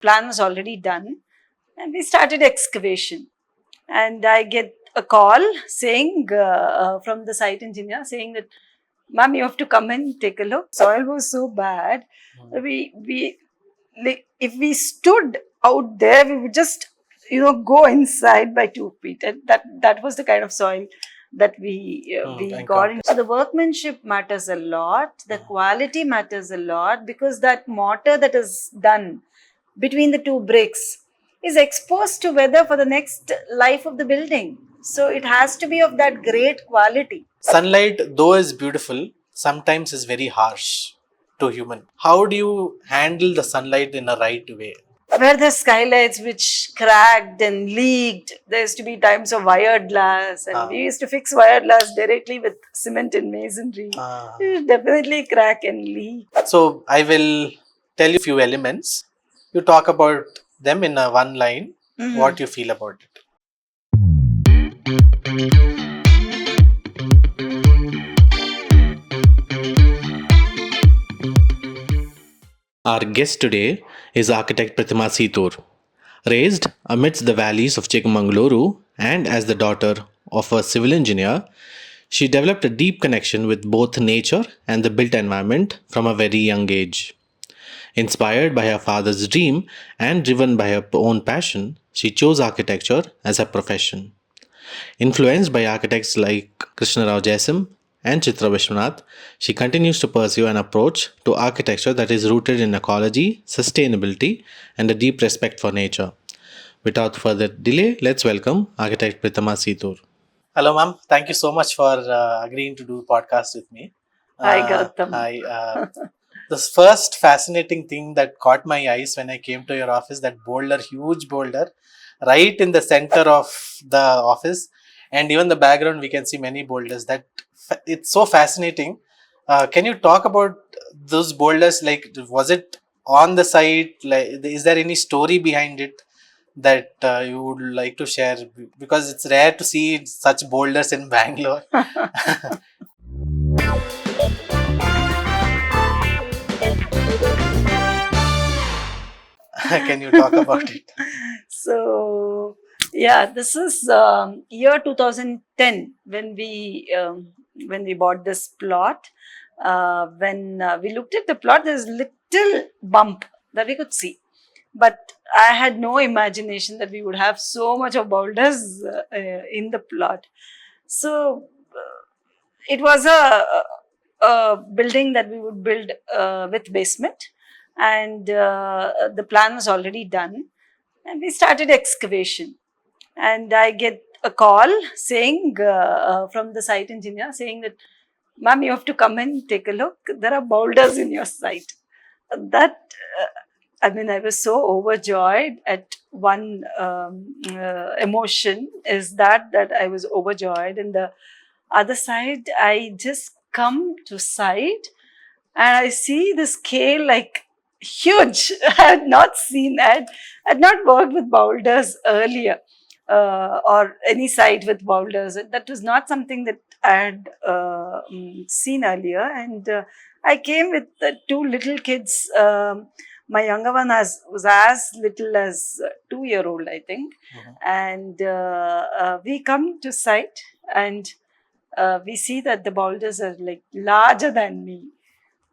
plan was already done, and we started excavation. And I get a call saying from the site engineer saying that, "Ma'am, you have to come and take a look." Soil was so bad. We like, if we stood out there, we would just go inside by 2 feet, and that was the kind of soil that we got in. So the workmanship matters a lot, the quality matters a lot, because that mortar that is done between the two bricks is exposed to weather for the next life of the building. So it has to be of that great quality. Sunlight, though is beautiful, sometimes is very harsh to human. How do you handle the sunlight in a right way? Where the skylights which cracked and leaked, there used to be times of wire glass, and we used to fix wire glass directly with cement and masonry. It definitely crack and leak. So I will tell you few elements. You talk about them in a one line. What you feel about it. Our guest today is architect Pratima Seethur. Raised amidst the valleys of Chikmagaluru and as the daughter of a civil engineer, she developed a deep connection with both nature and the built environment from a very young age. Inspired by her father's dream and driven by her own passion, she chose architecture as her profession. Influenced by architects like Krishna Rao Jaisim and Chitra Vishwanath, she continues to pursue an approach to architecture that is rooted in ecology, sustainability, and a deep respect for nature. Without further delay, let's welcome architect Pratima Seethur. Hello, ma'am. Thank you so much for agreeing to do podcast with me. Hi, Gautam. Hi. The first fascinating thing that caught my eyes when I came to your office, that boulder, huge boulder, right in the center of the office, and even the background we can see many boulders. That it's so fascinating. Can you talk about those boulders? Like, was it on the site? Like, is there any story behind it that you would like to share? Because it's rare to see such boulders in Bangalore. Can you talk about it? So, yeah, this is year 2010 when we bought this plot. When we looked at the plot, there's little bump that we could see, but I had no imagination that we would have so much of boulders in the plot. So it was a building that we would build with basement, and the plan was already done, and we started excavation. And I get a call saying from the site engineer saying that, "Ma'am, you have to come and take a look. There are boulders in your site." That I was so overjoyed at one emotion is that I was overjoyed, and the other side, I just come to site and I see the scale like huge. I had not seen that. I had not worked with boulders earlier, or any site with boulders. That was not something that I had seen earlier. And I came with two little kids. My younger one was as little as 2-year-old, I think. And we come to site, and we see that the boulders are like larger than me.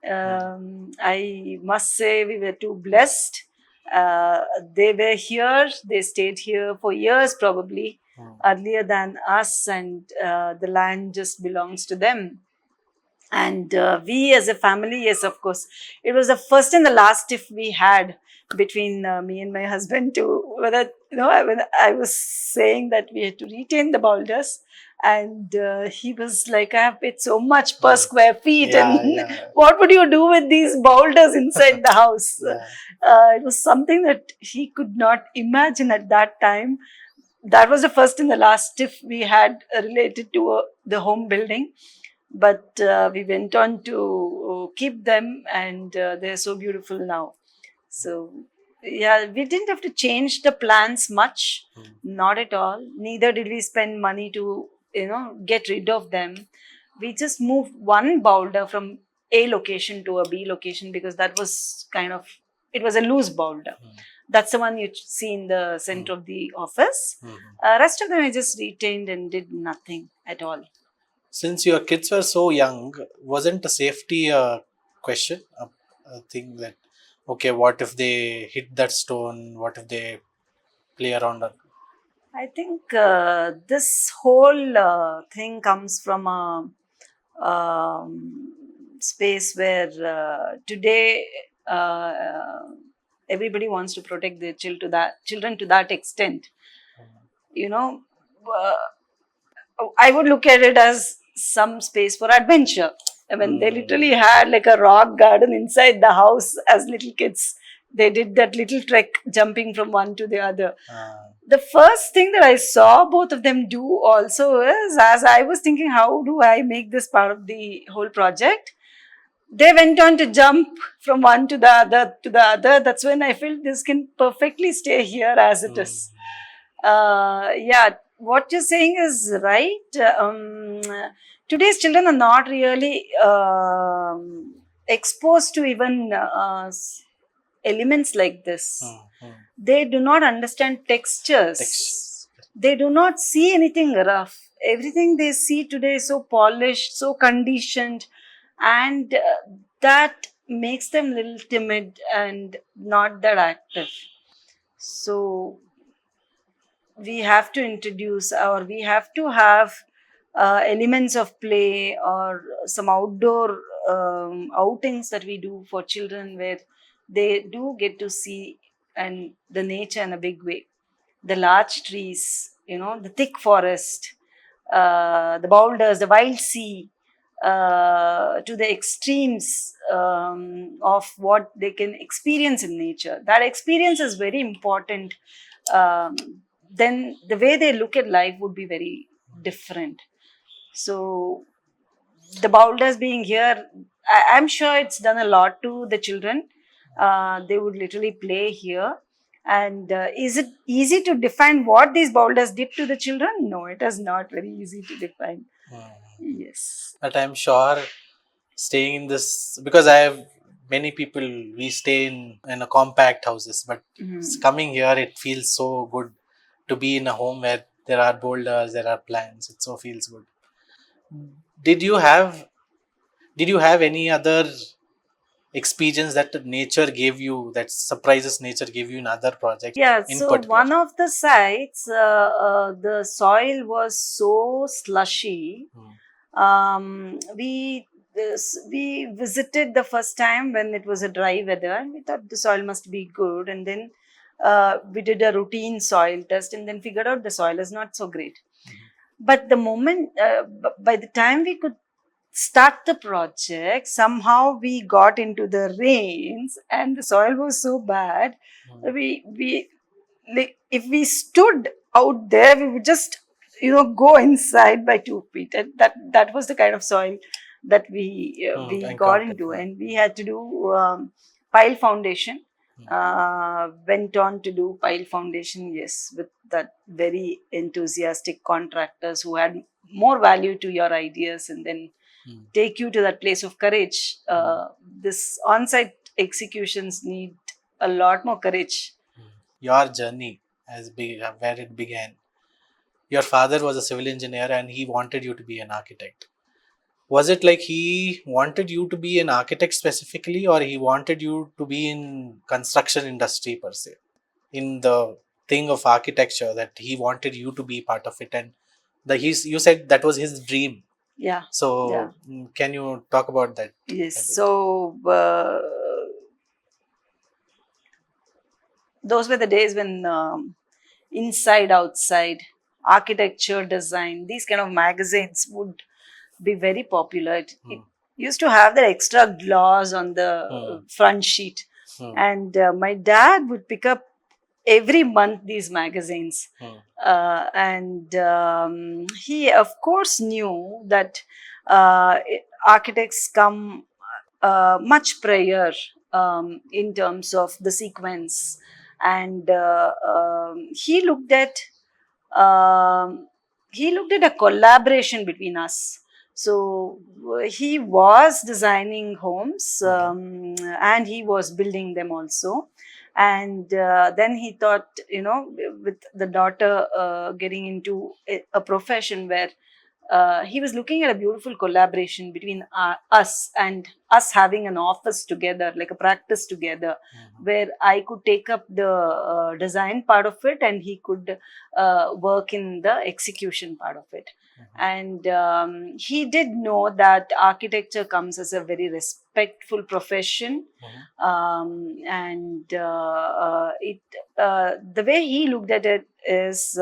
I must say we were too blessed. They were here, they stayed here for years probably, earlier than us, and the land just belongs to them. And we as a family, yes, of course, it was the first and the last if we had between me and my husband, to whether, when I was saying that we had to retain the boulders, and he was like, "I have paid so much per square feet, what would you do with these boulders inside the house?" It was something that he could not imagine at that time. That was the first and the last if we had related to the home building. But we went on to keep them, and they're so beautiful now. So yeah, we didn't have to change the plans much, not at all. Neither did we spend money to get rid of them. We just moved one boulder from A location to a B location, because that was it was a loose boulder. That's the one you see in the center of the office. Rest of them I just retained and did nothing at all. Since your kids were so young, wasn't a safety a question? A thing that, okay, what if they hit that stone? What if they play around? I think this whole thing comes from a space where today everybody wants to protect their children to that extent. You know, I would look at it as some space for adventure. I mean, they literally had like a rock garden inside the house as little kids. They did that little trek jumping from one to the other. The first thing that I saw both of them do also is, as I was thinking, how do I make this part of the whole project? They went on to jump from one to the other to the other. That's when I felt this can perfectly stay here as it is. Yeah, what you're saying is right. Today's children are not really exposed to even elements like this. They do not understand textures. They do not see anything rough. Everything they see today is so polished, so conditioned, and that makes them a little timid and not that active. So we have to introduce, or we have to have elements of play or some outdoor outings that we do for children where they do get to see and the nature in a big way. The large trees, the thick forest, the boulders, the wild sea, to the extremes of what they can experience in nature. That experience is very important. Then the way they look at life would be very different. So the boulders being here, I'm sure it's done a lot to the children. They would literally play here. And is it easy to define what these boulders did to the children? No, it is not very easy to define. Yes. But I'm sure staying in this, because I have many people, we stay in a compact houses, but coming here, it feels so good to be in a home where there are boulders, there are plants. It so feels good. Did you have any other experience that nature gave you, that surprises nature gave you in other projects? Yeah, in so particular? one of the sites, the soil was so slushy. We visited the first time when it was a dry weather, and we thought the soil must be good. And then we did a routine soil test, and then figured out the soil is not so great. But the moment, by the time we could start the project, somehow we got into the rains, and the soil was so bad. We like, if we stood out there, we would just go inside by 2 feet, and that was the kind of soil that we got into, and we had to do pile foundation. Went on to do pile foundation, yes, with that very enthusiastic contractors who had more value to your ideas, and then take you to that place of courage. This on-site executions need a lot more courage. Your journey has been where it began. Your father was a civil engineer and he wanted you to be an architect. Was it like he wanted you to be an architect specifically, or he wanted you to be in construction industry per se, in the thing of architecture, that he wanted you to be part of it? And you said that was his dream. Yeah. So Yeah. Can you talk about that? Yes. So those were the days when inside, outside, architecture, design, these kind of magazines would be very popular. It used to have that extra gloss on the front sheet. And my dad would pick up every month these magazines. And he, of course, knew that architects come much prior in terms of the sequence. And he looked at a collaboration between us. So he was designing homes and he was building them also. And then he thought, with the daughter getting into a profession where he was looking at a beautiful collaboration between us, and us having an office together, like a practice together, where I could take up the design part of it and he could work in the execution part of it. And he did know that architecture comes as a very respectful profession. And it the way he looked at it is,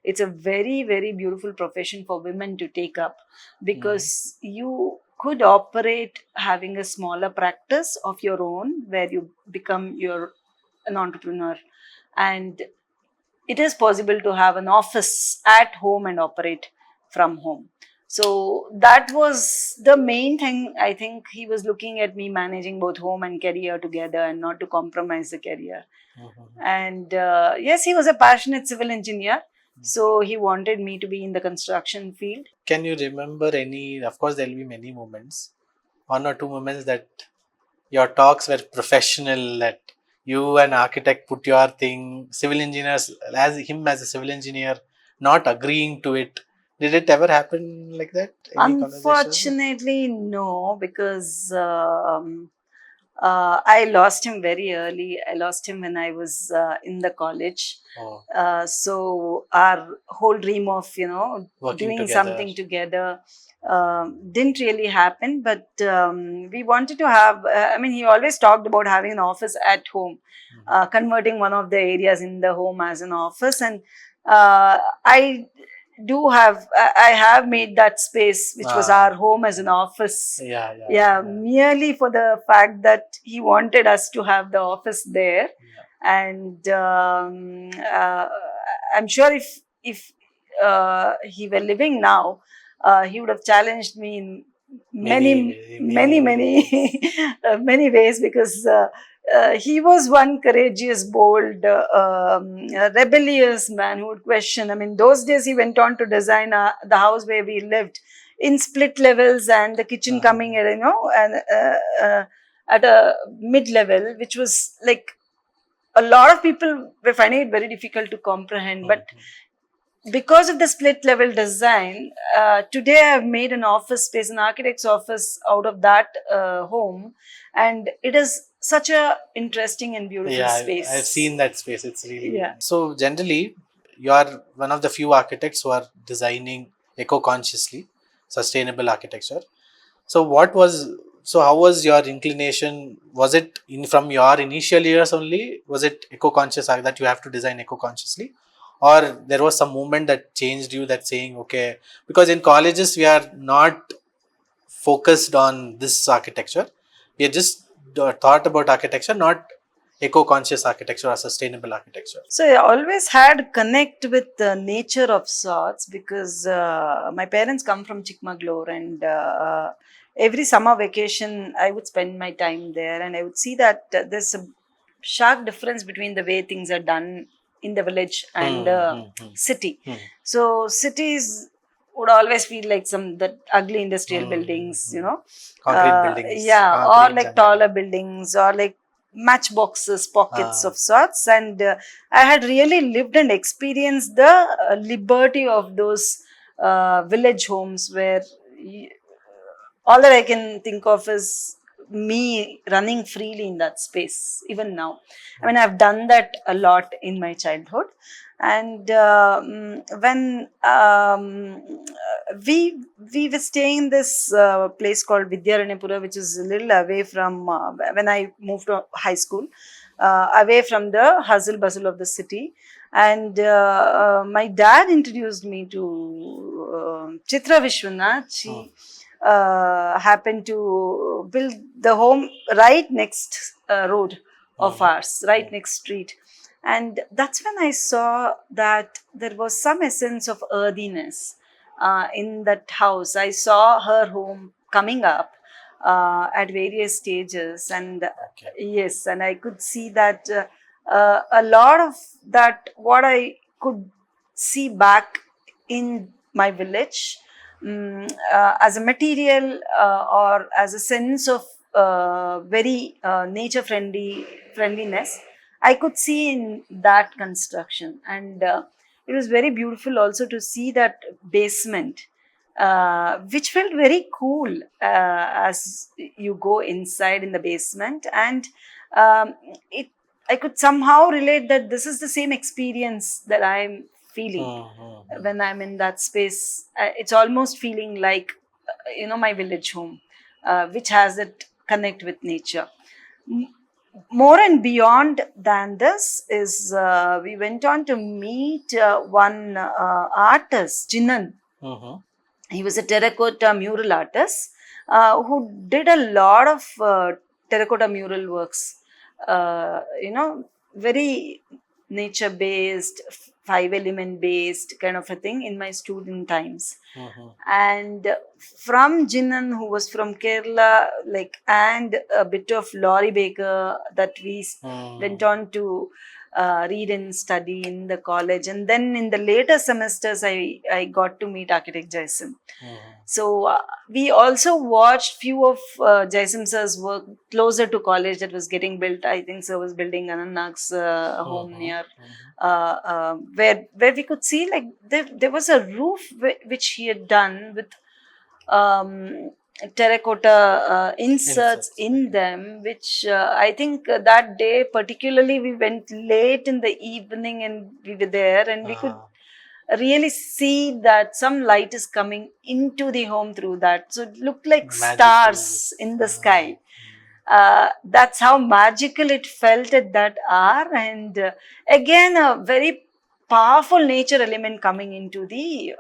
it's a very, very beautiful profession for women to take up, because you could operate having a smaller practice of your own where you become an entrepreneur, and it is possible to have an office at home and operate from home. So that was the main thing. I think he was looking at me managing both home and career together and not to compromise the career. And yes, he was a passionate civil engineer, so he wanted me to be in the construction field. Can you remember any? Of course, there will be many moments. One or two moments that your talks were professional, that you, an architect, put your thing, civil engineers, as him as a civil engineer, not agreeing to it. Did it ever happen like that? Any conversation? Unfortunately, no, because I lost him very early. I lost him when I was in the college. Oh, So our whole dream of working doing together. something together didn't really happen. But we wanted to have. I mean, he always talked about having an office at home, converting one of the areas in the home as an office, and I I have made that space, which was our home, as an office. Yeah, merely for the fact that he wanted us to have the office there. And I'm sure if he were living now, he would have challenged me in many many ways, because he was one courageous, bold, rebellious man who would question. I mean, those days he went on to design the house where we lived in split levels, and the kitchen coming at, at a mid level, which was like a lot of people were finding it very difficult to comprehend. But because of the split level design, today I have made an office space, an architect's office out of that home, and it is such a interesting and beautiful space. I've seen that space. It's really So generally, you are one of the few architects who are designing eco-consciously, sustainable architecture. So how was your inclination? Was it from your initial years only? Was it eco-conscious that you have to design eco-consciously? Or there was some movement that changed you, that saying, okay, because in colleges we are not focused on this architecture. We are just thought about architecture, not eco-conscious architecture or sustainable architecture. So I always had connect with nature of sorts, because my parents come from Chikmagalur, and every summer vacation I would spend my time there, and I would see that there's a sharp difference between the way things are done in the village and city. So cities would always feel like that ugly industrial buildings, concrete buildings, or like taller buildings, or like matchboxes, pockets of sorts. And I had really lived and experienced the liberty of those village homes, where all that I can think of is me running freely in that space, even now. I mean, I've done that a lot in my childhood. And when we were staying in this place called Vidyaranepura, which is a little away from, when I moved to high school, away from the hustle bustle of the city. And my dad introduced me to Chitra Vishwanath. She happened to build the home right next road of ours, right next street. And that's when I saw that there was some essence of earthiness in that house. I saw her home coming up at various stages, and yes, and I could see that a lot of that, what I could see back in my village, as a material or as a sense of very nature friendliness, I could see in that construction, and it was very beautiful also to see that basement, which felt very cool as you go inside in the basement, and it. I could somehow relate that this is the same experience that I'm feeling when I'm in that space. It's almost feeling like, my village home, which has that connect with nature. More and beyond than this is, we went on to meet one artist, Jinan. Mhm. He was a terracotta mural artist who did a lot of terracotta mural works. Very nature based, five element based kind of a thing in my student times. Mhm. And from Jinan, who was from Kerala, and a bit of Laurie Baker, that we went on to read and study in the college. And then in the later semesters, I got to meet architect Jaisim. So we also watched few of Jaisim sir's work closer to college that was getting built. I think sir was building Anandnag's home near, where we could see like there was a roof which he had done with terracotta inserts in them, which I think that day particularly we went late in the evening and we were there, and we could really see that some light is coming into the home through that. So it looked like Magical. stars in the sky. That's how magical it felt at that hour. And again, a very powerful nature element coming into the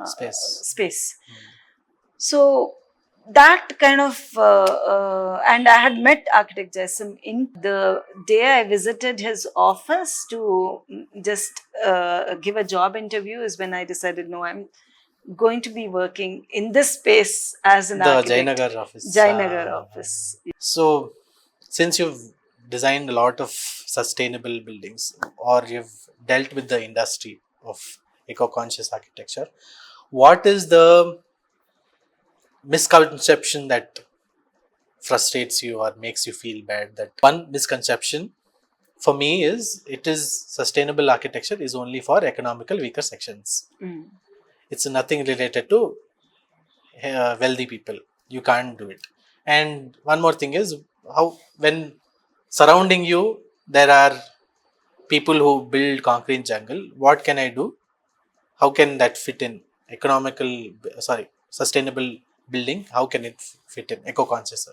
space. So that kind of, and I had met architect Jaisim in the day I visited his office to just give a job interview, is when I decided, no, I'm going to be working in this space as an architect. Jayanagar office. Jayanagar office. So, since you've designed a lot of sustainable buildings, or you've dealt with the industry of eco-conscious architecture, what is the misconception that frustrates you or makes you feel bad? That one misconception for me is, it is sustainable architecture is only for economical weaker sections. It's nothing related to wealthy people. You can't do it. And one more thing is, how when surrounding you there are people who build concrete jungle, what can I do? How can that fit in sustainable building? How can it fit in eco-conscious?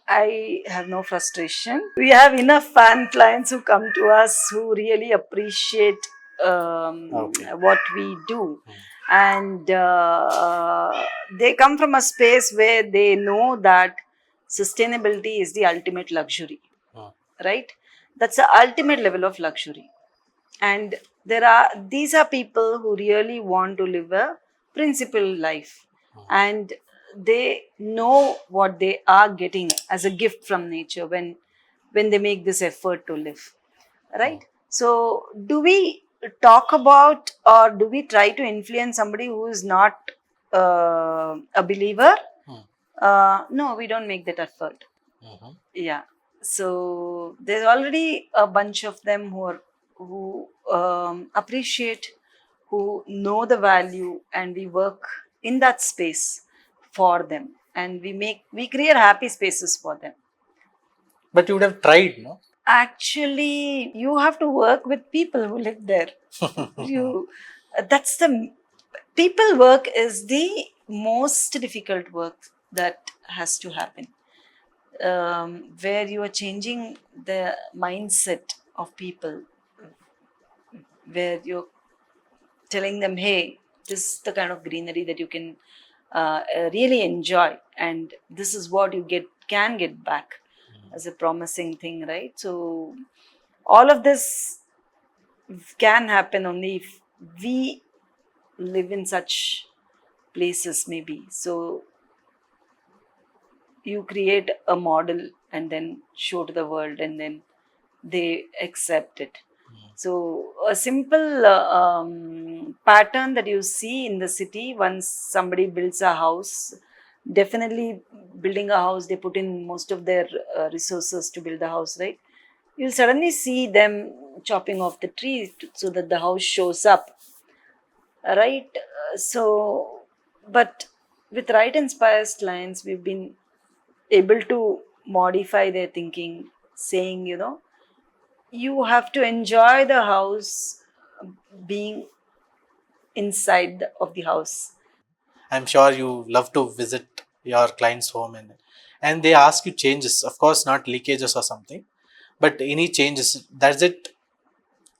I have no frustration. We have enough fan clients who come to us who really appreciate what we do. And they come from a space where they know that sustainability is the ultimate luxury, right? That's the ultimate level of luxury. And these are people who really want to live a principled life, and they know what they are getting as a gift from nature when they make this effort to live, right? So do we talk about, or do we try to influence somebody who is not a believer? No, we don't make that effort. Yeah. So there's already a bunch of them who appreciate, who know the value, and we work in that space for them, and we create happy spaces for them. But you would have tried, no? Actually, you have to work with people who live there. That's the people work is the most difficult work that has to happen. Where you are changing the mindset of people, where you're telling them, hey, this is the kind of greenery that you can really enjoy, and this is what you can get back as a promising thing, right? So all of this can happen only if we live in such places, maybe. So you create a model and then show to the world, and then they accept it. So a simple pattern that you see in the city, once somebody builds a house, definitely building a house, they put in most of their resources to build the house, right? you'll suddenly see them chopping off the tree so that the house shows up, right? So, but with Right Inspires clients, we've been able to modify their thinking, saying, you have to enjoy the house being inside of the house. I'm sure you love to visit your client's home, and they ask you changes. Of course, not leakages or something, but any changes. Does it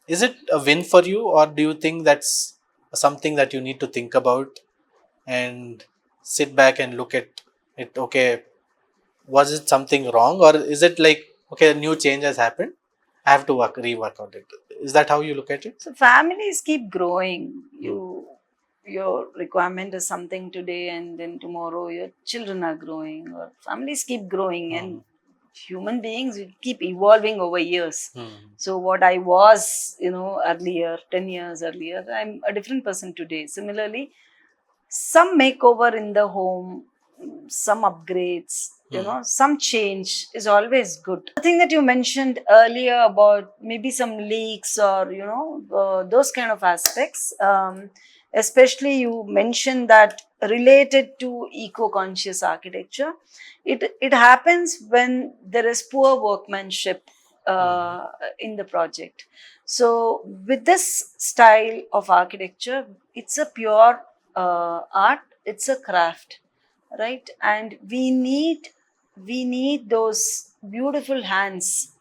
is it a win for you, or do you think that's something that you need to think about and sit back and look at it? Okay, was it something wrong, or is it like, okay, a new change has happened, I have to rework on it? Is that how you look at it? So families keep growing. Hmm. Your requirement is something today, and then tomorrow your children are growing, or families keep growing, and human beings keep evolving over years. So what I was, earlier, 10 years earlier, I'm a different person today. Similarly, some makeover in the home, some upgrades, some change is always good. The thing that you mentioned earlier about maybe some leaks or, those kind of aspects, especially you mentioned that related to eco-conscious architecture, it happens when there is poor workmanship in the project. So with this style of architecture, it's a pure art, it's a craft, right? And we need those beautiful hands,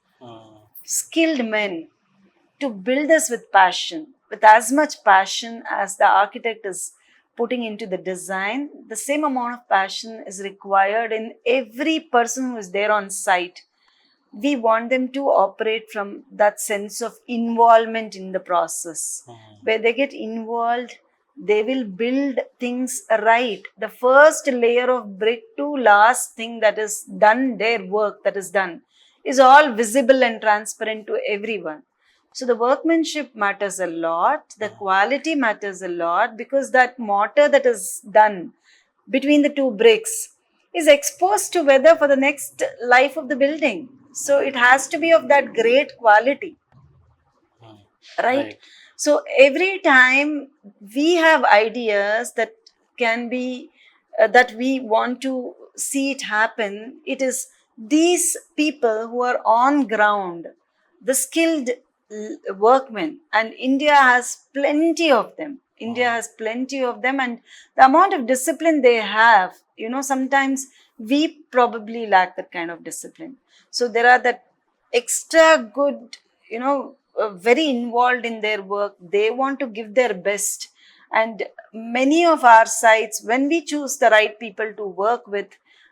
skilled men, to build this with passion, with as much passion as the architect is putting into the design. The same amount of passion is required in every person who is there on site. We want them to operate from that sense of involvement in the process. Where they get involved, they will build things right. The first layer of brick to last thing that is done, their work that is done, is all visible and transparent to everyone. So the workmanship matters a lot, the quality matters a lot, because that mortar that is done between the two bricks is exposed to weather for the next life of the building. So it has to be of that great quality, right? So every time we have ideas that can be, that we want to see it happen, it is these people who are on ground, the skilled workmen, and India has plenty of them. India has plenty of them, and the amount of discipline they have, sometimes we probably lack that kind of discipline. So there are that extra good, very involved in their work. They want to give their best. And many of our sites, when we choose the right people to work with,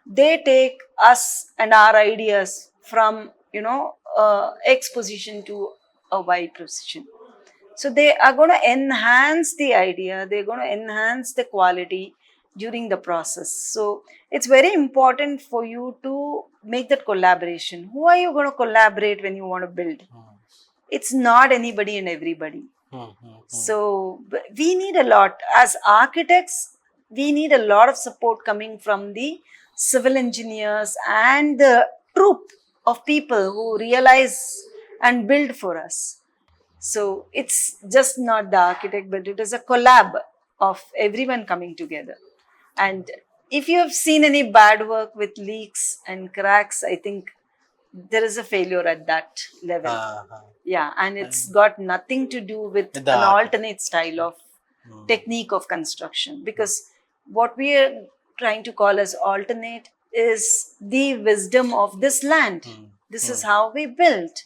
they take us and our ideas from, X position to a Y position. So they are going to enhance the idea, they're going to enhance the quality during the process. So it's very important for you to make that collaboration. Who are you going to collaborate when you want to build? It's not anybody and everybody. So we need a lot. As architects, we need a lot of support coming from the civil engineers and the troop of people who realize and build for us. So it's just not the architect, but it is a collab of everyone coming together. And if you have seen any bad work with leaks and cracks, I think there is a failure at that level. Yeah, and it's got nothing to do with With the an art. alternate style of technique of construction, because what we are trying to call as alternate is the wisdom of this land. This is how we built.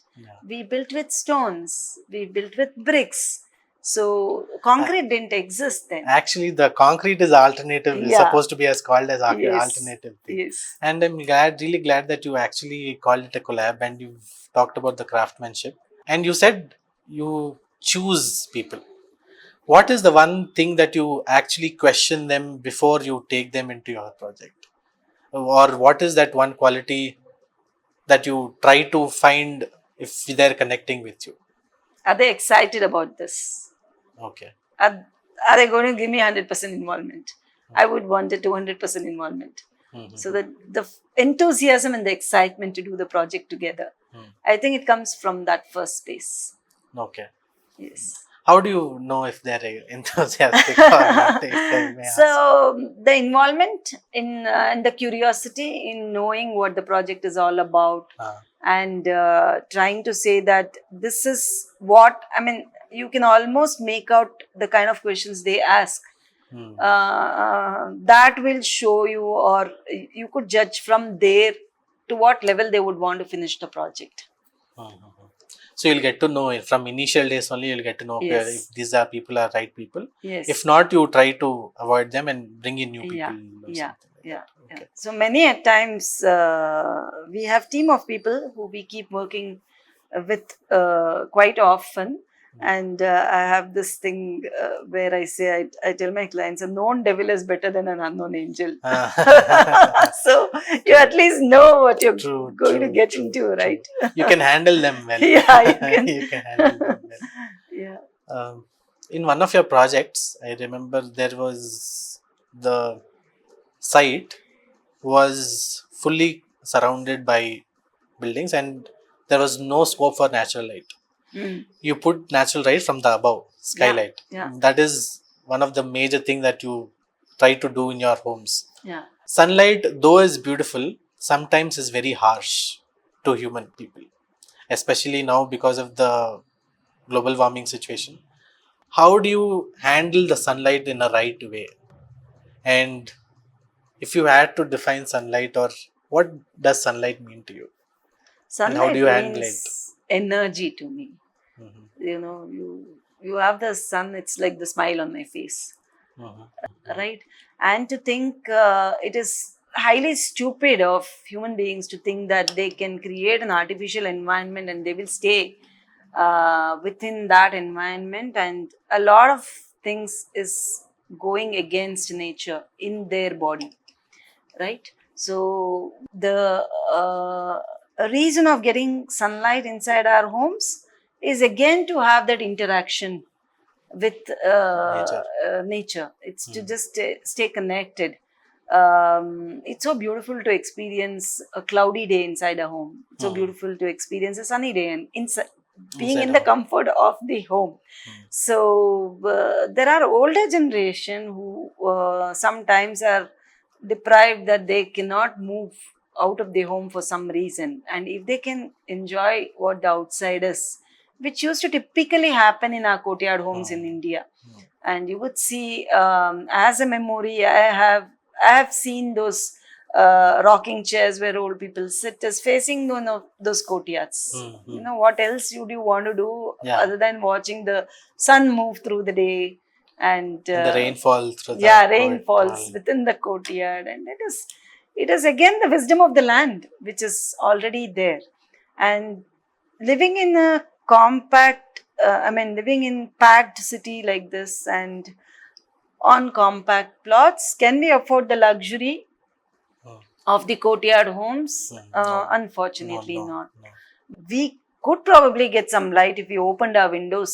We built with stones, we built with bricks. So concrete didn't exist then. Actually, the concrete is alternative. Is Yeah. supposed to be as called as Yes. alternative thing. Yes. And I'm really glad that you actually called it a collab, and you've talked about the craftsmanship. And you said you choose people. What is the one thing that you actually question them before you take them into your project? Or what is that one quality that you try to find if they're connecting with you? Are they excited about this? Okay. Are they going to give me 100% involvement? I would want a 200% involvement. So that the enthusiasm and the excitement to do the project together. Hmm. I think it comes from that first space. Okay. Yes. How do you know if they're enthusiastic or not, if I may So ask? the involvement in and the curiosity in knowing what the project is all about, Ah, and trying to say that this is what I mean. You can almost make out the kind of questions they ask. hmm. That will show you, or you could judge from there to what level they would want to finish the project. Mhm. So you'll get to know it from initial days only. You'll get to know, okay, if Yes. these are people are right people. Yes. If not, you try to avoid them and bring in new Yeah. people or Yeah. something like Yeah. that. Yeah. Okay. So many at times we have team of people who we keep working with quite often. And I have this thing where I say, I tell my clients, a known devil is better than an unknown angel. So you at least know what you're True, going to true, get true, into, true. right? You can handle them well. Yeah, you can. You can handle them well. Yeah. In one of your projects, I remember there was the site was fully surrounded by buildings and there was no scope for natural light. Mm. You put natural light from the above skylight. Yeah. That is one of the major thing that you try to do in your homes. Yeah. Sunlight, though is beautiful, sometimes is very harsh to human people, especially now because of the global warming situation. How do you handle the sunlight in a right way? And if you had to define sunlight, or what does sunlight mean to you, and how do Sunlight you handle it? means energy to me. Mhm. You know, you have the sun, it's like the smile on my face, Mhm. right? And to think it is highly stupid of human beings to think that they can create an artificial environment and they will stay within that environment, and a lot of things is going against nature in their body, right? So the reason of getting sunlight inside our homes is again to have that interaction with Nature. nature. It's to Mm. just stay connected. It's so beautiful to experience a cloudy day inside a home. It's so Mm. beautiful to experience a sunny day and being Inside in the out. comfort of the home. Mm. So there are older generation who sometimes are deprived, that they cannot move out of the home for some reason, and if they can enjoy what the outside is, which used to typically happen in our courtyard homes in India. Mm. And you would see, as a memory, I have seen those rocking chairs where old people sit, as facing those courtyards. Mhm. You know, what else would you want to do Yeah. other than watching the sun move through the day, and And the rainfall through the yeah, rain falls courtyard. within the courtyard, and it is again the wisdom of the land which is already there. And living in a compact, living in packed city like this, and on compact plots, can we afford the luxury Mm. of the courtyard homes? No. Unfortunately, No, not. no. We could probably get some light if we opened our windows,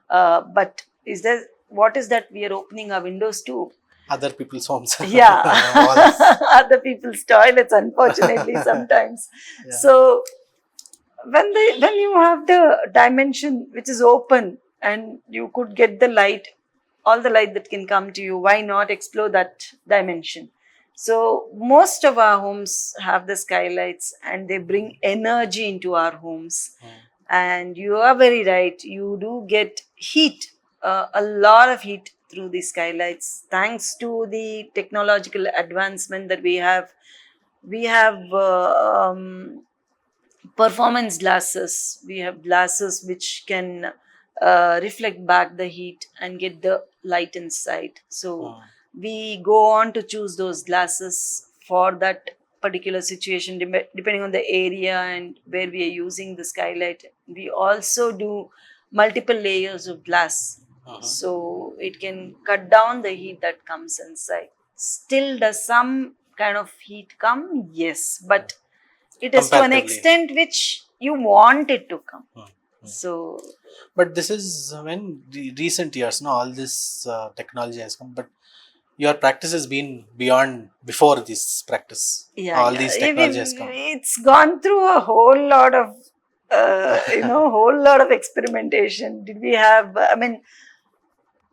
but what is that we are opening our windows to? Other people's homes. Yeah. Walls. Other people's toilets, unfortunately, sometimes. Yeah. So when you have the dimension which is open, and you could get the light, all the light that can come to you, why not explore that dimension? So most of our homes have the skylights, and they bring energy into our homes. Mm. And you are very right, you do get heat, a lot of heat through the skylights, thanks to the technological advancement that we have performance glasses. We have glasses which can reflect back the heat and get the light inside. So Mm. we go on to choose those glasses for that particular situation, depending on the area and where we are using the skylight. We also do multiple layers of glass, so it can cut down the heat that comes inside. Still, does some kind of heat come? Yes, but it is to an Comparatively. extent which you want it to come. So But this is when the recent years, no, all this technology has come. But your practice has been beyond before this practice. yeah, All yeah. these technology has come. It's gone through a whole lot of whole lot of experimentation. Did we have, I mean,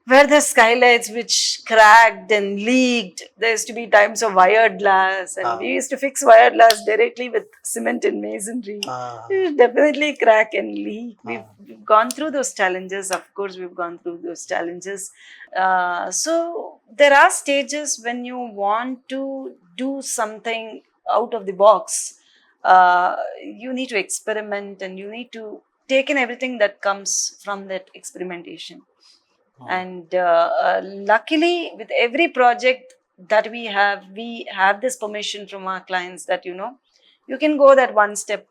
where the skylights which cracked and leaked, there used to be times of wired glass, and we used to fix wired glass directly with cement and masonry. It definitely crack and leak. We've gone through those challenges. Of course, we've gone through those challenges. So there are stages when you want to do something out of the box. You need to experiment, and you need to take in everything that comes from that experimentation. And luckily, with every project that we have this permission from our clients that you can go that one step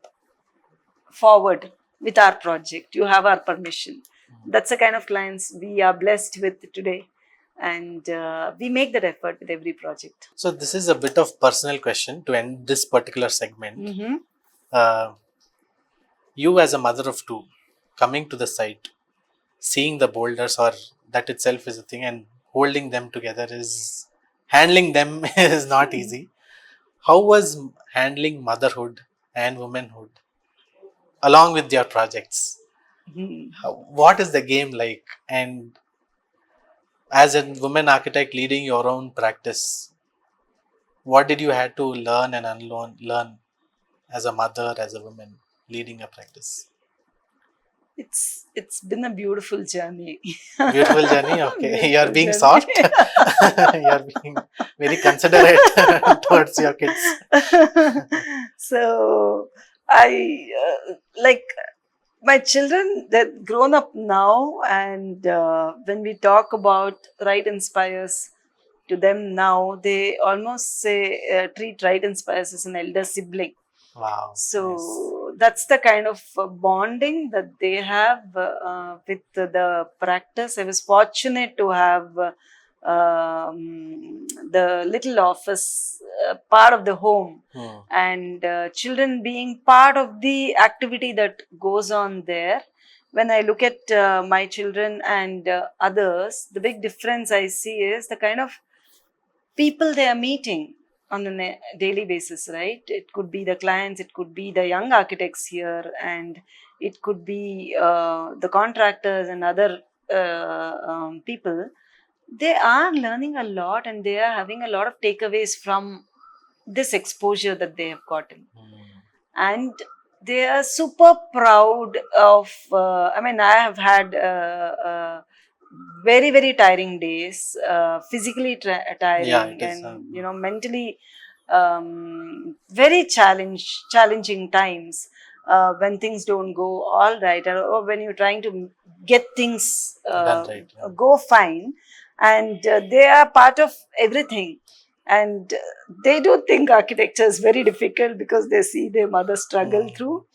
forward with our project. You have our permission. That's the kind of clients we are blessed with today, and we make that effort with every project. So this is a bit of personal question to end this particular segment. You as a mother of two, coming to the site, seeing the boulders, or that itself is a thing, and holding them together is, handling them is not easy. How was handling motherhood and womanhood along with your projects? What is the game like? And as a woman architect leading your own practice, what did you have to learn and learn as a mother, as a woman leading a practice? It's been a beautiful journey. Beautiful journey. Okay, Beautiful you're being journey. soft. You're being very considerate towards your kids. So I like my children, they're grown up now, and when we talk about Right Inspires to them now, they almost say treat Right Inspires as an elder sibling. Wow. So that's the kind of bonding that they have with the practice. I was fortunate to have the little office part of the home, and children being part of the activity that goes on there. When I look at my children and others, the big difference I see is the kind of people they are meeting on a daily basis, right? It could be the clients, it could be the young architects here, and it could be the contractors and other people. They are learning a lot, and they are having a lot of takeaways from this exposure that they have gotten. And they are super proud of, I have had very, very tiring days, physically tiring, and mentally very challenging times when things don't go all right, or when you're trying to get things go fine, and they are part of everything. And they do think architecture is very difficult because they see their mother struggle through.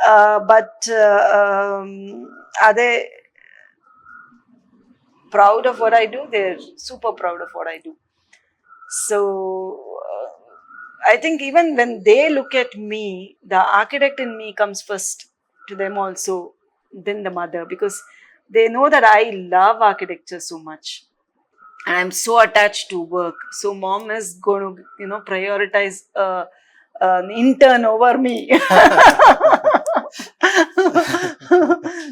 But are they proud of what I do? They're super proud of what I do. So I think even when they look at me, the architect in me comes first to them also, then the mother, because they know that I love architecture so much. And I'm so attached to work. So mom is going to, prioritize an intern over me.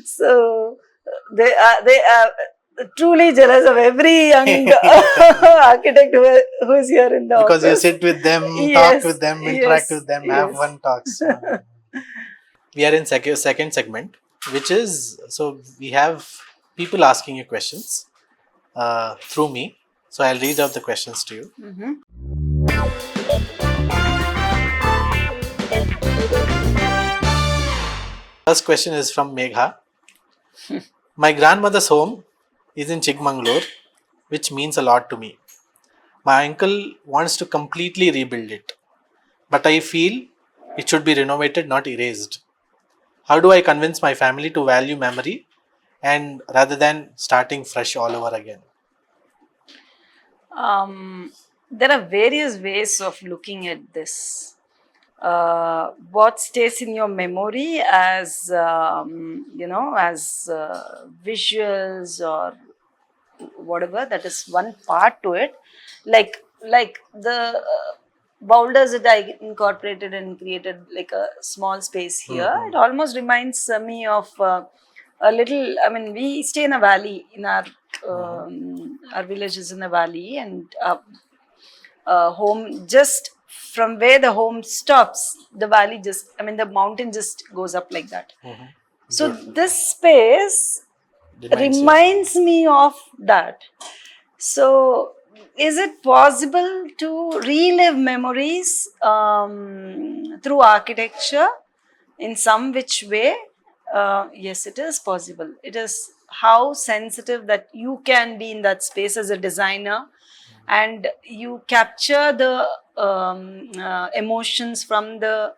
So they are truly jealous of every young architect who is here in the because office. You sit with them, Yes, talk with them, interact yes, with them, yes. have one talks. We are in second segment, which is, so we have people asking you questions through me. So I'll read out the questions to you. First question is from Megha. My grandmother's home is in Chikmagalur, which means a lot to me. My uncle wants to completely rebuild it, but I feel it should be renovated, not erased. How do I convince my family to value memory and rather than starting fresh all over again? There are various ways of looking at this. What stays in your memory as as visuals or whatever, that is one part to it. Like boulders that I incorporated and created like a small space here. It almost reminds me of a little. I mean, we stay in a valley in our village is in a valley, and home just from where the home stops, the valley just. I mean, the mountain just goes up like that. So this space reminds me of that. So, is it possible to relive memories through architecture in some which way? Yes, it is possible. It is how sensitive that you can be in that space as a designer, and you capture the emotions from the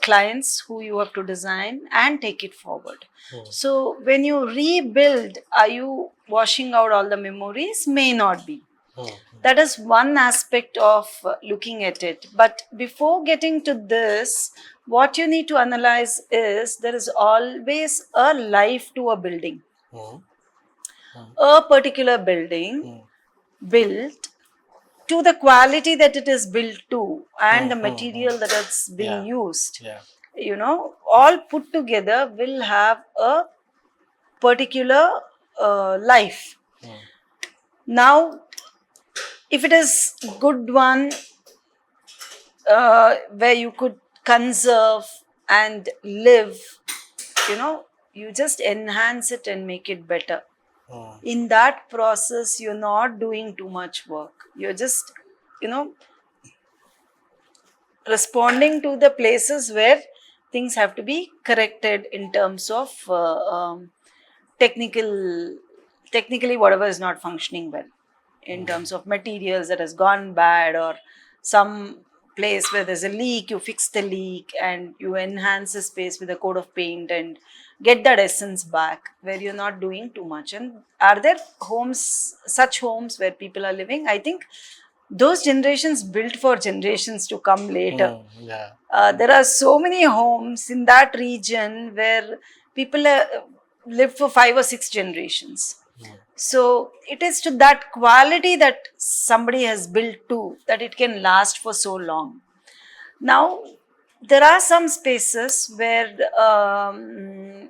clients who you have to design and take it forward. So when you rebuild, are you washing out all the memories? May not be. That is one aspect of looking at it. But before getting to this, what you need to analyze is there is always a life to a building. A particular building built to the quality that it is built to and the material that it's being used, you know, all put together will have a particular life. Now, if it is good one where you could conserve and live, you know, you just enhance it and make it better. In that process, you're not doing too much work. You're just, you know, responding to the places where things have to be corrected in terms of technically whatever is not functioning well, in terms of materials that has gone bad, or some place where there's a leak, you fix the leak and you enhance the space with a coat of paint and get that essence back, where you're not doing too much. And are there homes, such homes where people are living? I think those generations built for generations to come later. There are so many homes in that region where people live for 5 or 6 generations. So it is to that quality that somebody has built to, that it can last for so long. Now, there are some spaces where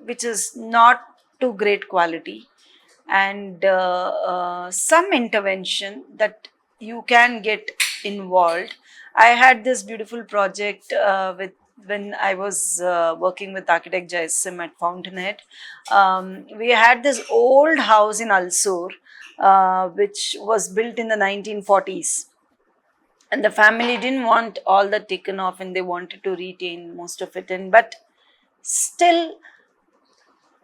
which is not to great quality, and some intervention that you can get involved. I had this beautiful project with when I was working with architect Jaisim at Fountainhead. We had this old house in Alsur, which was built in the 1940s. And the family didn't want all that taken off, and they wanted to retain most of it. And but still,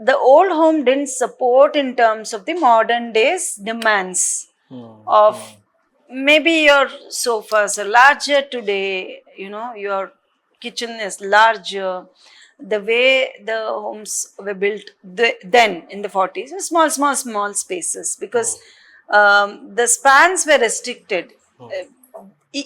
the old home didn't support in terms of the modern days demands of maybe your sofas are larger today, you know, your kitchen is larger. The way the homes were built then in the 40s were small spaces, because the spans were restricted.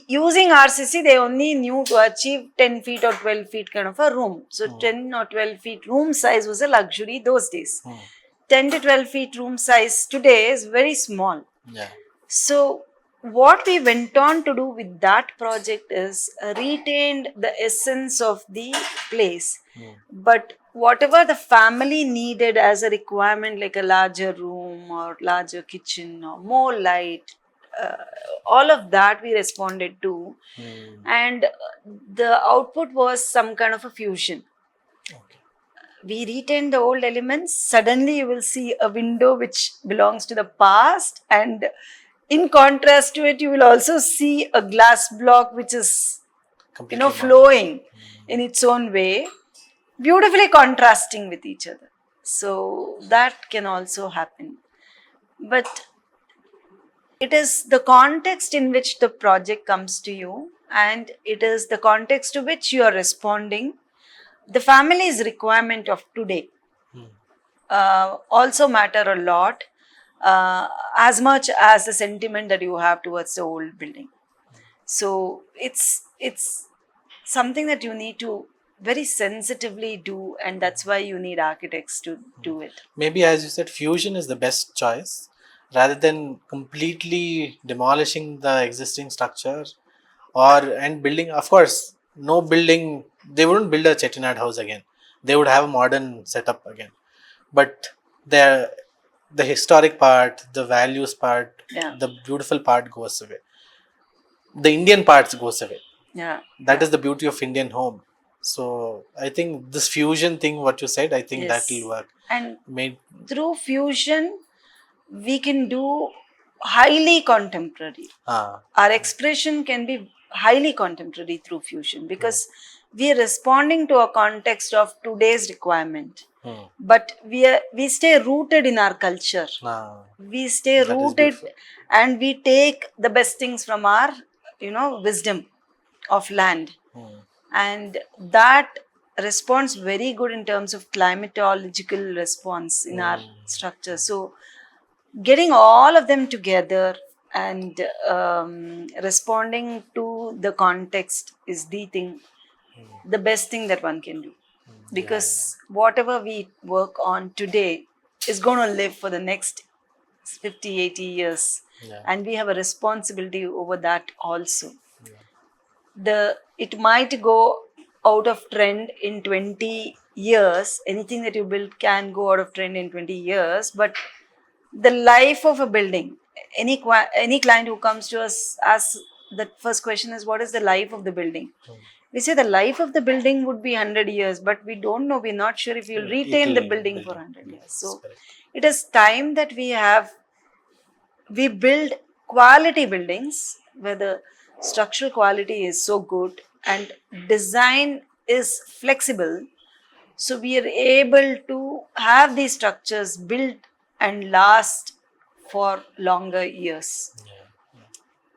Using RCC, they only knew to achieve 10 feet or 12 feet kind of a room. So 10 or 12 feet room size was a luxury those days. 10 to 12 feet room size today is very small. So what we went on to do with that project is retained the essence of the place. But whatever the family needed as a requirement, like a larger room or larger kitchen or more light, all of that we responded to. And the output was some kind of a fusion. We retain the old elements. Suddenly you will see a window which belongs to the past, and in contrast to it, you will also see a glass block which is completely flowing in its own way, beautifully contrasting with each other. So that can also happen. But it is the context in which the project comes to you, and it is the context to which you are responding. The family's requirement of today also matter a lot, as much as the sentiment that you have towards the old building. So it's something that you need to very sensitively do, and that's why you need architects to do it. Maybe, as you said, fusion is the best choice rather than completely demolishing the existing structure and building, of course, no building, they wouldn't build a Chettinad house again. They would have a modern setup again. But the historic part, the values part, Yeah. the beautiful part goes away. The Indian parts goes away. Yeah. That is the beauty of Indian home. So I think this fusion thing, what you said, I think that Yes. will work. And Made through fusion, we can do highly contemporary. Our expression can be highly contemporary through fusion because we are responding to a context of today's requirement. But we stay rooted in our culture. We stay That is rooted, beautiful. and we take the best things from our wisdom of land, and that responds very good in terms of climatological response in our structure. So getting all of them together and responding to the context is the thing, the best thing that one can do, because whatever we work on today is going to live for the next 50-80 years, and we have a responsibility over that also. It might go out of trend in 20 years. Anything that you build can go out of trend in 20 years, but the life of a building, any client who comes to us asks, the first question is, what is the life of the building? We say the life of the building would be 100 years, but we don't know, we're not sure if you'll retain the building for 100 years. So it is time that we build quality buildings where the structural quality is so good and design is flexible, so we are able to have these structures built and last for longer years.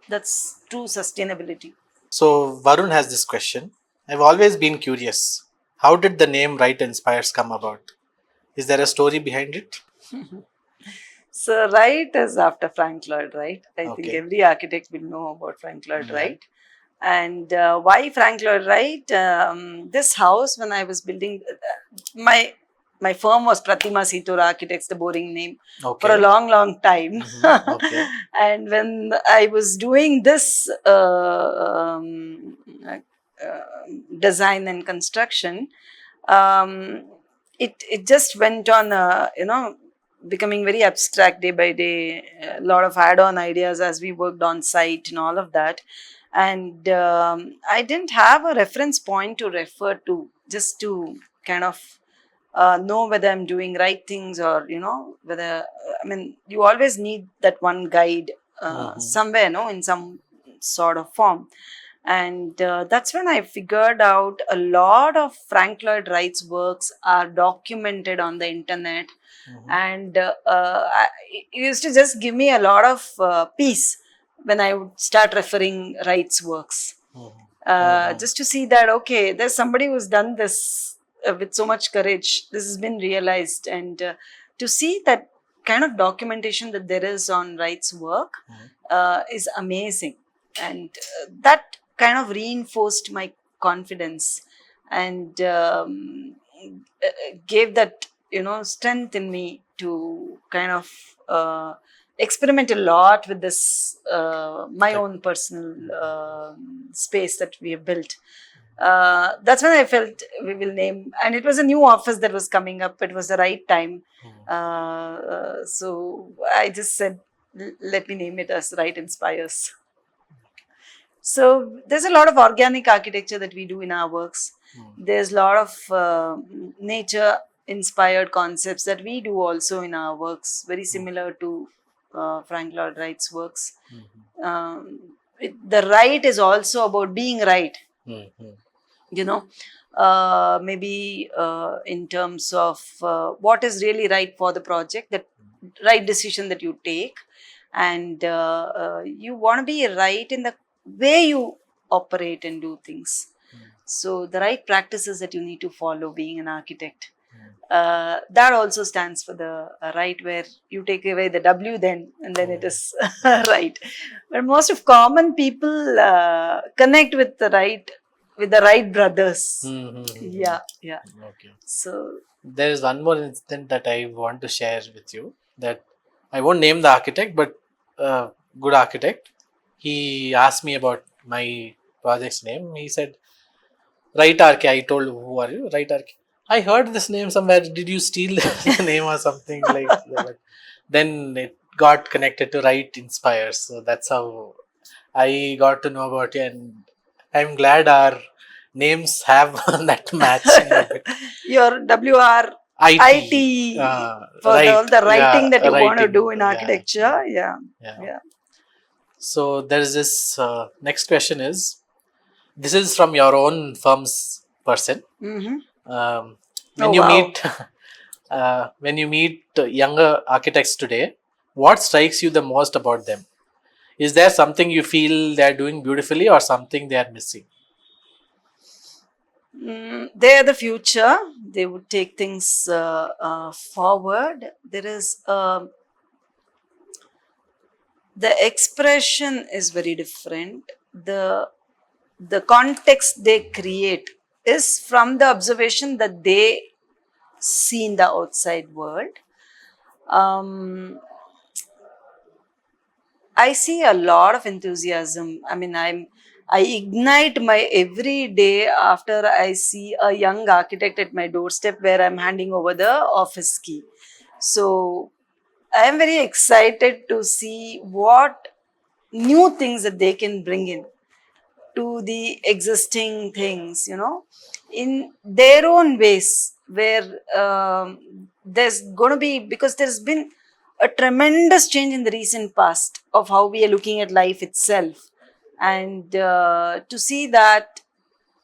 That's true sustainability. So Varun has this question. I've always been curious. How did the name Wright Inspires come about? Is there a story behind it? So Wright is after Frank Lloyd Wright. I think Okay. every architect will know about Frank Lloyd Yeah. Wright. And why Frank Lloyd Wright? This house, when I was building, my firm was Pratima Seetor Architects, the boring name, Okay. for a long time. Okay. And when I was doing this design and construction, it just went on, becoming very abstract day by day. A lot of add-on ideas as we worked on site and all of that. And I didn't have a reference point to refer to, just to kind of know whether I'm doing right things, or whether, I mean, you always need that one guide somewhere, in some sort of form. And that's when I figured out a lot of Frank Lloyd Wright's works are documented on the internet. And it used to just give me a lot of peace when I would start referring Wright's works. Just to see that, okay, there's somebody who's done this with so much courage. This has been realized. And to see that kind of documentation that there is on Wright's work is amazing. And that kind of reinforced my confidence and gave that, strength in me to kind of experiment a lot with this, my own personal space that we have built. That's when I felt we will name, and it was a new office that was coming up. It was the right time. So I just said, let me name it as Wright Inspires. So there's a lot of organic architecture that we do in our works. There's a lot of nature inspired concepts that we do also in our works, very similar to Frank Lloyd Wright's works. The right is also about being right. Maybe in terms of what is really right for the project, that right decision that you take, and you want to be right in the way you operate and do things. So the right practices that you need to follow being an architect, that also stands for the right, where you take away the W then, and then it is right. But most of common people connect with the right brothers. Yeah. Okay. So there is one more incident that I want to share with you, that I won't name the architect, but good architect. He asked me about my project's name. He said, Right RK. I told, who are you? Right RK. I heard this name somewhere. Did you steal the name or something like that? But then it got connected to Right Inspires. So that's how I got to know about you. And I'm glad our names have that matching a bit. Your WR IT for all Right. the writing Yeah. that you want to Writing. do in Yeah. architecture. Yeah. Yeah. Yeah. So there's this next question is, this is from your own firm's person. Mm-hmm. When Oh, you wow. meet when you meet younger architects today, what strikes you the most about them? Is there something you feel they are doing beautifully or something they are missing? They are the future. They would take things forward. There is the expression is very different. The context they create is from the observation that they see in the outside world. I see a lot of enthusiasm. I mean, I ignite my every day after I see a young architect at my doorstep where I'm handing over the office key. So I am very excited to see what new things that they can bring in to the existing things, in their own ways, where there's going to be, because there's been a tremendous change in the recent past of how we are looking at life itself. And to see that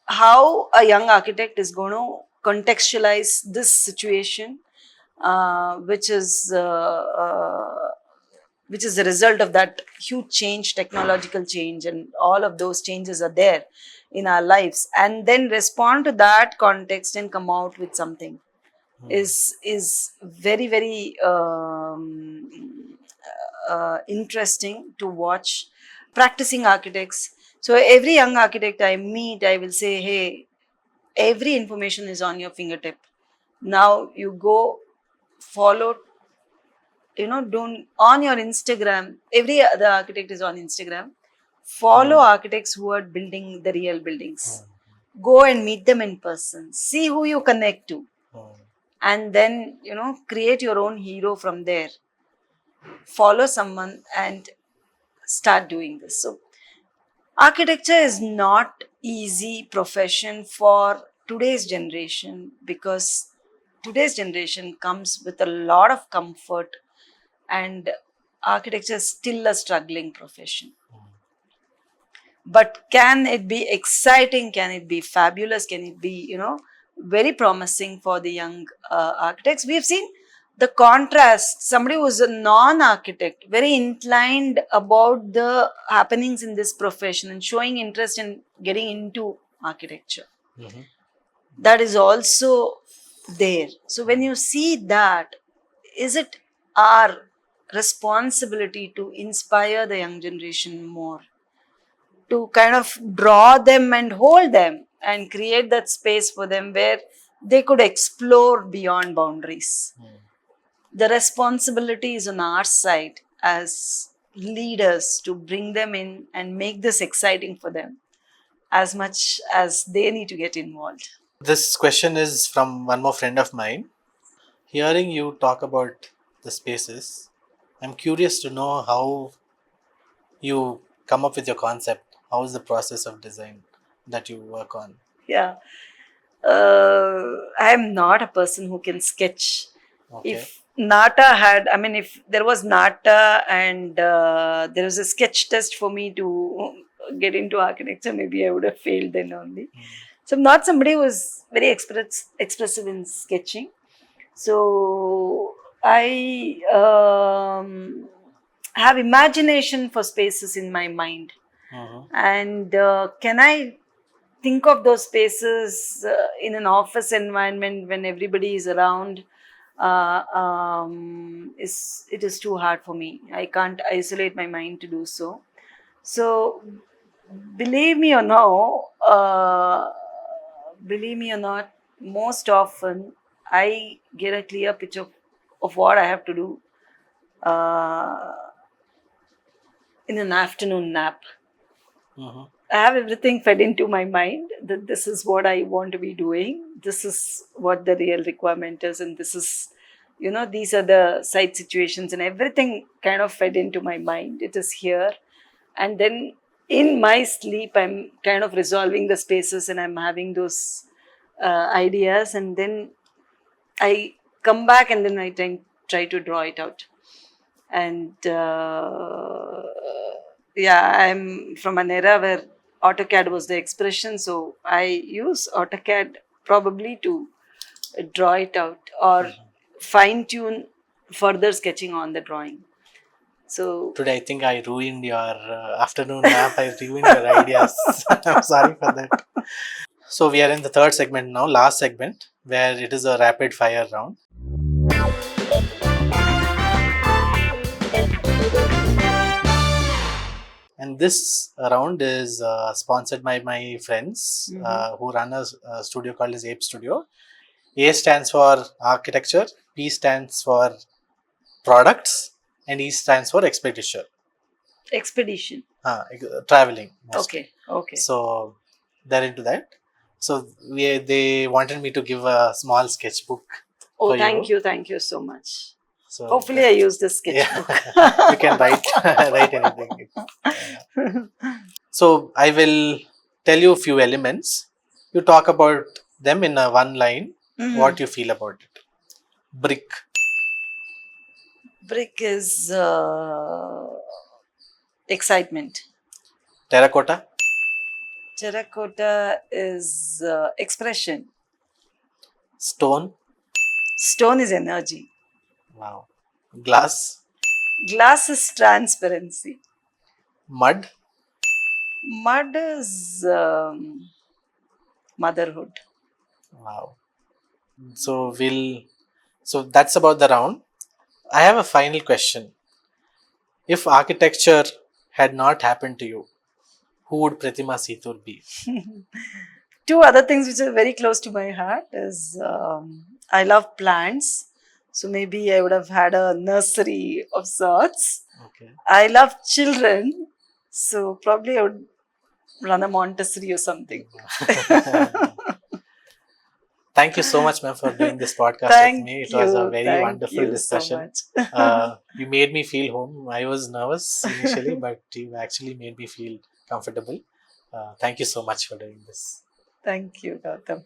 how a young architect is going to contextualize this situation, which is which is the result of that huge change, technological change, and all of those changes are there in our lives, and then respond to that context and come out with something is very, very interesting to watch. Practicing architects. So every young architect I meet, I will say, hey, every information is on your fingertip. Now you go follow, don't on your Instagram. Every other architect is on Instagram. Follow architects who are building the real buildings. Go and meet them in person. See who you connect to, and then create your own hero from there. Follow someone and start doing this. So architecture is not easy profession for today's generation, because today's generation comes with a lot of comfort, and architecture is still a struggling profession. But can it be exciting? Can it be fabulous? Can it be, very promising for the young architects? We've seen the contrast. Somebody who's a non-architect, very inclined about the happenings in this profession and showing interest in getting into architecture. That is also there. So when you see that, is it our responsibility to inspire the young generation more, to kind of draw them and hold them and create that space for them where they could explore beyond boundaries? The responsibility is on our side as leaders to bring them in and make this exciting for them as much as they need to get involved. This question is from one more friend of mine. Hearing you talk about the spaces, I'm curious to know how you come up with your concept. How is the process of design that you work on? Yeah. I am not a person who can sketch. Okay. If NATA had, I mean, if there was NATA and there was a sketch test for me to get into architecture, maybe I would have failed then only. So I'm not somebody who's very expressive in sketching. So I have imagination for spaces in my mind. And can I think of those spaces in an office environment when everybody is around? It is too hard for me. I can't isolate my mind to do so. So believe me or no, most often I get a clear picture of what I have to do in an afternoon nap. I have everything fed into my mind that this is what I want to be doing. This is what the real requirement is, and this is, these are the site situations, and everything kind of fed into my mind. It is here, and then in my sleep, I'm kind of resolving the spaces, and I'm having those ideas, and then I come back, and then I try to draw it out. And yeah, I'm from an era where AutoCAD was the expression, so I use AutoCAD probably to draw it out or fine tune further sketching on the drawing. So Today, I think I ruined your afternoon nap. I ruined your ideas. I'm sorry for that. So, we are in the third segment now, last segment, where it is a rapid fire round. And this round is sponsored by my friends who run a studio called as Ape Studio. A stands for architecture, P stands for products, and E stands for expedition. expedition. Traveling. Mostly. Okay. So they're into that. So they wanted me to give a small sketchbook. Oh, for thank you so much. So Hopefully, I use this sketchbook. you can write write anything. So I will tell you a few elements. You talk about them in one line. What you feel about it? Brick. Brick is excitement. Terracotta. Terracotta is expression. Stone. Stone is energy. Wow. Glass. Glass is transparency. Mud. Mud is motherhood. Wow. So that's about the round. I have a final question. If architecture had not happened to you, who would Pratima Seethur be? Two other things which are very close to my heart is I love plants. So maybe I would have had a nursery of sorts. Okay. I love children. So probably I would run a Montessori or something. Thank you so much, ma'am, for doing this podcast with me. It was a very wonderful discussion. So you made me feel home. I was nervous initially, but you actually made me feel comfortable. Thank you so much for doing this. Thank you, Gautam.